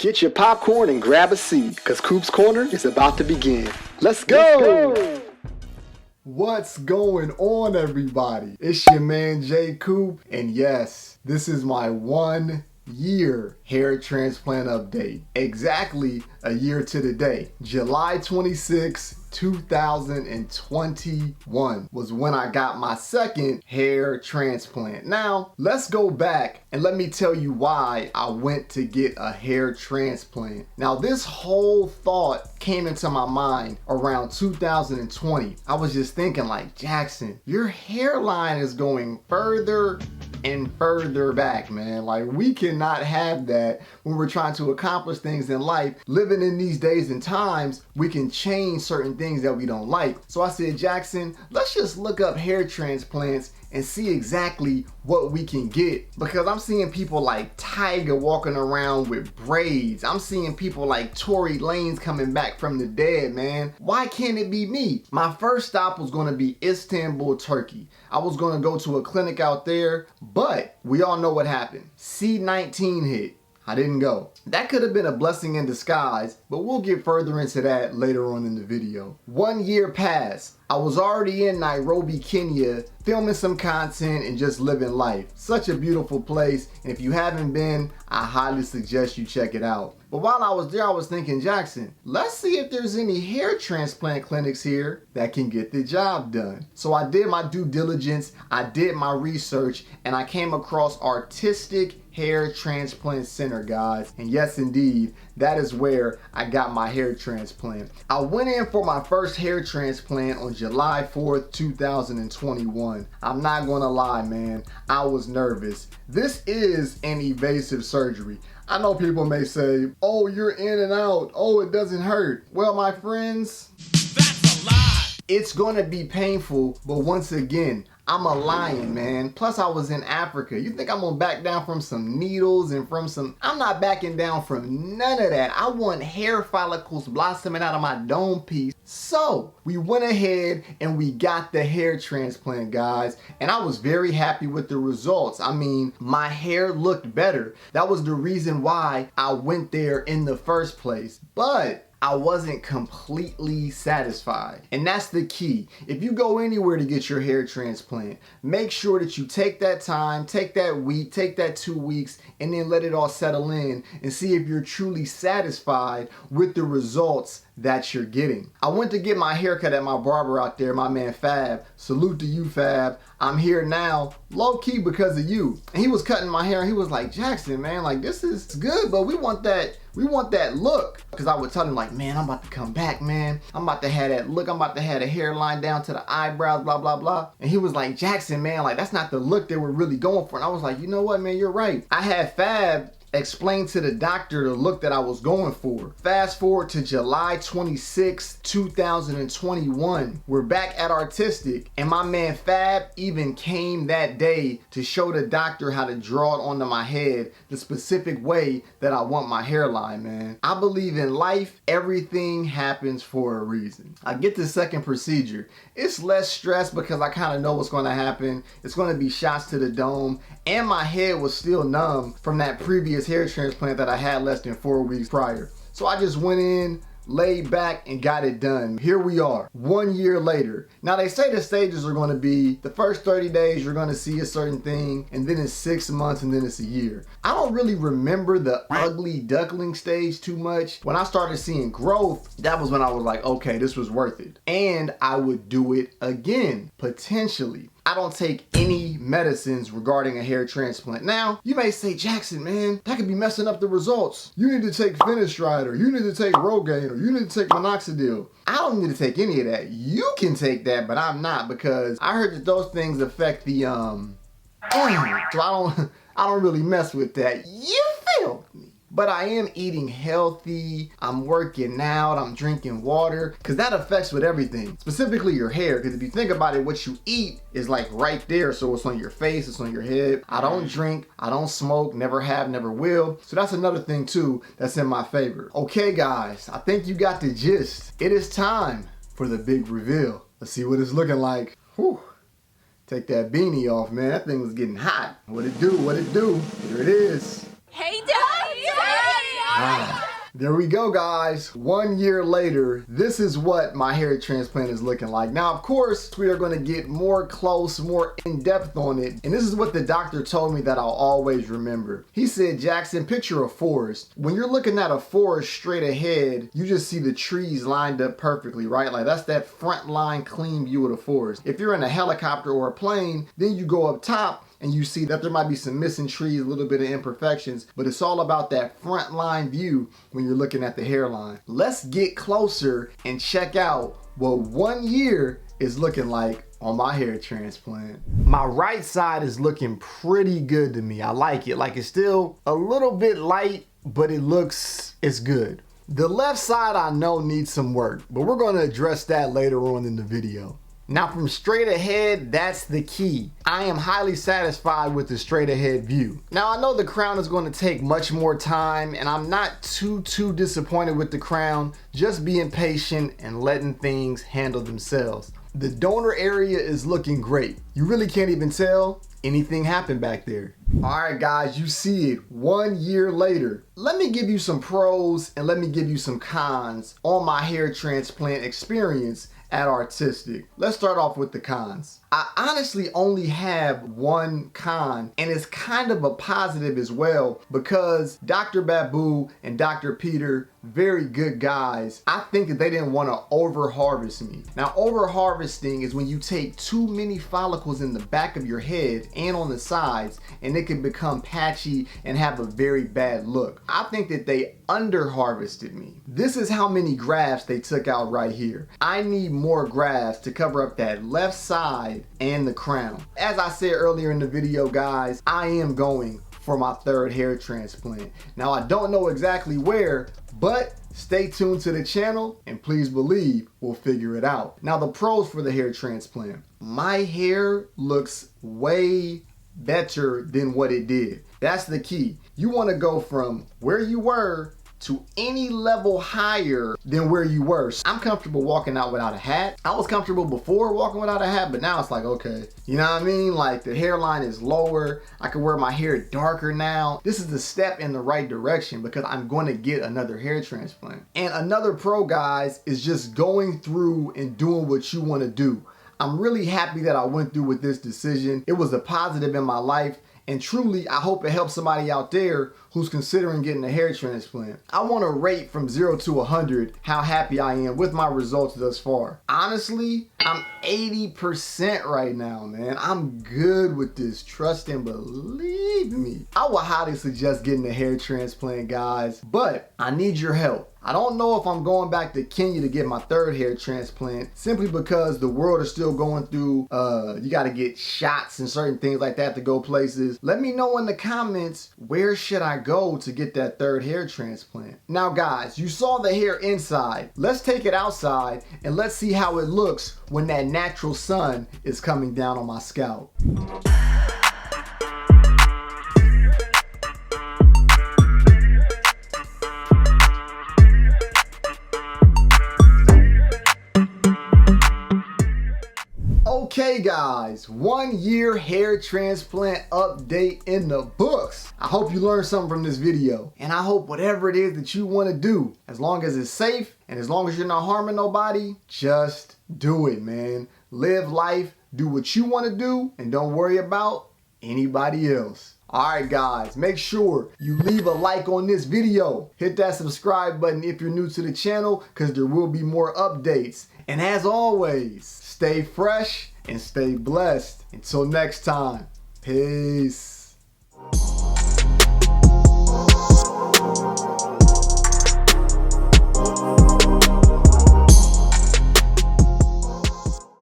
Get your popcorn and grab a seat, because Coop's Corner is about to begin. Let's go! What's going on, everybody? It's your man J Coop, and yes, this is my 1 year hair transplant update. Exactly a year to the day. July 26, 2021 was when I got my second hair transplant. Now, let's go back and let me tell you why I went to get a hair transplant. Now, this whole thought came into my mind around 2020. I was just thinking like, Jackson, your hairline is going further and further back, man. Like, we cannot have that when we're trying to accomplish things in life. Living in these days and times, we can change certain things that we don't like. So I said, Jackson, let's just look up hair transplants and see exactly what we can get, because I'm seeing people like Tiger walking around with braids. I'm seeing people like Tory Lanez coming back from the dead, man. Why can't it be me? My first stop was going to be Istanbul, Turkey. I was going to go to a clinic out there, but we all know what happened. C-19 hit. I didn't go. That could have been a blessing in disguise, but we'll get further into that later on in the video. 1 year passed. I was already in Nairobi, Kenya, filming some content and just living life. Such a beautiful place, and if you haven't been, I highly suggest you check it out. But while I was there, I was thinking, Jackson, let's see if there's any hair transplant clinics here that can get the job done. So I did my due diligence, I did my research, and I came across Artistic Hair Transplant Center, guys. And yes, indeed, that is where I got my hair transplant. I went in for my first hair transplant on July 4th, 2021. I'm not gonna lie, man, I was nervous. This is an invasive surgery. I know people may say, oh, you're in and out. Oh, it doesn't hurt. Well, my friends, that's a lie. It's gonna be painful, but once again, I'm a lion, man. Plus, I was in Africa. You think I'm gonna back down from some needles and from some... I'm not backing down from none of that. I want hair follicles blossoming out of my dome piece. So, we went ahead and we got the hair transplant, guys. And I was very happy with the results. I mean, my hair looked better. That was the reason why I went there in the first place. But I wasn't completely satisfied. And that's the key. If you go anywhere to get your hair transplant, make sure that you take that time, take that week, take that 2 weeks, and then let it all settle in and see if you're truly satisfied with the results that you're getting. I went to get my haircut at my barber out there, my man Fab. Salute to you, Fab. I'm here now, low key because of you. And he was cutting my hair and he was like, Jackson, man, like, this is good, but we want that look. Because I would tell him like, man, I'm about to come back, man. I'm about to have that look. I'm about to have the hairline down to the eyebrows, blah, blah, blah. And he was like, Jackson, man, like, that's not the look that we're really going for. And I was like, you know what, man, you're right. I had Fab explained to the doctor the look that I was going for. Fast forward to July 26, 2021. We're back at Artistic, and my man Fab even came that day to show the doctor how to draw it onto my head the specific way that I want my hairline, man. I believe in life, everything happens for a reason. I get the second procedure. It's less stress because I kind of know what's going to happen. It's going to be shots to the dome, and my head was still numb from that previous hair transplant that I had less than 4 weeks prior. So I just went in, laid back, and got it done. Here we are, 1 year later. Now, they say the stages are going to be the first 30 days you're going to see a certain thing, and then it's 6 months, and then it's a year. I don't really remember the ugly duckling stage too much. When I started seeing growth, that was when I was like, okay, this was worth it. And I would do it again, potentially. I don't take any medicines regarding a hair transplant. Now, you may say, Jackson, man, that could be messing up the results. You need to take Finastride, or you need to take Rogaine, or you need to take Minoxidil. I don't need to take any of that. You can take that, but I'm not, because I heard that those things affect the, so I don't really mess with that. You feel me? But I am eating healthy, I'm working out, I'm drinking water, because that affects with everything, specifically your hair. Because if you think about it, what you eat is like right there. So it's on your face, it's on your head. I don't drink, I don't smoke, never have, never will. So that's another thing too that's in my favor. Okay guys, I think you got the gist. It is time for the big reveal. Let's see what it's looking like. Whew. Take that beanie off, man. That thing was getting hot. What it do, what it do? Here it is. Hey, Daddy! Ah. There we go, guys. 1 year later, this is what my hair transplant is looking like. Now, of course, we are going to get more close, more in-depth on it. And this is what the doctor told me that I'll always remember. He said, Jackson, picture a forest. When you're looking at a forest straight ahead, you just see the trees lined up perfectly, right? Like that's that front line clean view of the forest. If you're in a helicopter or a plane, then you go up top and you see that there might be some missing trees, a little bit of imperfections, but it's all about that front line view when you're looking at the hairline. Let's get closer and check out what 1 year is looking like on my hair transplant. My right side is looking pretty good to me. I like it. Like it's still a little bit light, but it's good. The left side I know needs some work, but we're gonna address that later on in the video. Now from straight ahead, that's the key. I am highly satisfied with the straight ahead view. Now I know the crown is going to take much more time and I'm not too disappointed with the crown, just being patient and letting things handle themselves. The donor area is looking great. You really can't even tell anything happened back there. All right, guys, you see it 1 year later. Let me give you some pros and let me give you some cons on my hair transplant experience at Artistic. Let's start off with the cons. I honestly only have one con, and it's kind of a positive as well, because Dr. Babu and Dr. Peter, very good guys. I think that they didn't want to over harvest me. Now, over harvesting is when you take too many follicles in the back of your head and on the sides, and it can become patchy and have a very bad look. I think that they under harvested me. This is how many grafts they took out right here. I need more grafts to cover up that left side and the crown. As I said earlier in the video, guys, I am going for my third hair transplant. Now, I don't know exactly where, but stay tuned to the channel and please believe we'll figure it out. Now, the pros for the hair transplant. My hair looks way better than what it did. That's the key. You want to go from where you were to any level higher than where you were. I'm comfortable walking out without a hat. I was comfortable before walking without a hat, but now it's like, okay, you know what I mean? Like the hairline is lower. I can wear my hair darker now. This is a step in the right direction because I'm going to get another hair transplant. And another pro, guys, is just going through and doing what you want to do. I'm really happy that I went through with this decision. It was a positive in my life. And truly, I hope it helps somebody out there who's considering getting a hair transplant. I want to rate from 0 to 100 how happy I am with my results thus far. Honestly, I'm 80% right now, man. I'm good with this. Trust and believe me. I would highly suggest getting a hair transplant, guys, but I need your help. I don't know if I'm going back to Kenya to get my third hair transplant simply because the world is still going through, you got to get shots and certain things like that to go places. Let me know in the comments, where should I go to get that third hair transplant? Now, guys, you saw the hair inside. Let's take it outside and let's see how it looks when that natural sun is coming down on my scalp. Okay, guys, 1 year hair transplant update in the books. I hope you learned something from this video, and I hope whatever it is that you want to do, as long as it's safe and as long as you're not harming nobody, just do it, man. Live life, do what you want to do, and don't worry about anybody else. Alright, guys, make sure you leave a like on this video. Hit that subscribe button if you're new to the channel, because there will be more updates. And as always, stay fresh and stay blessed. Until next time, peace.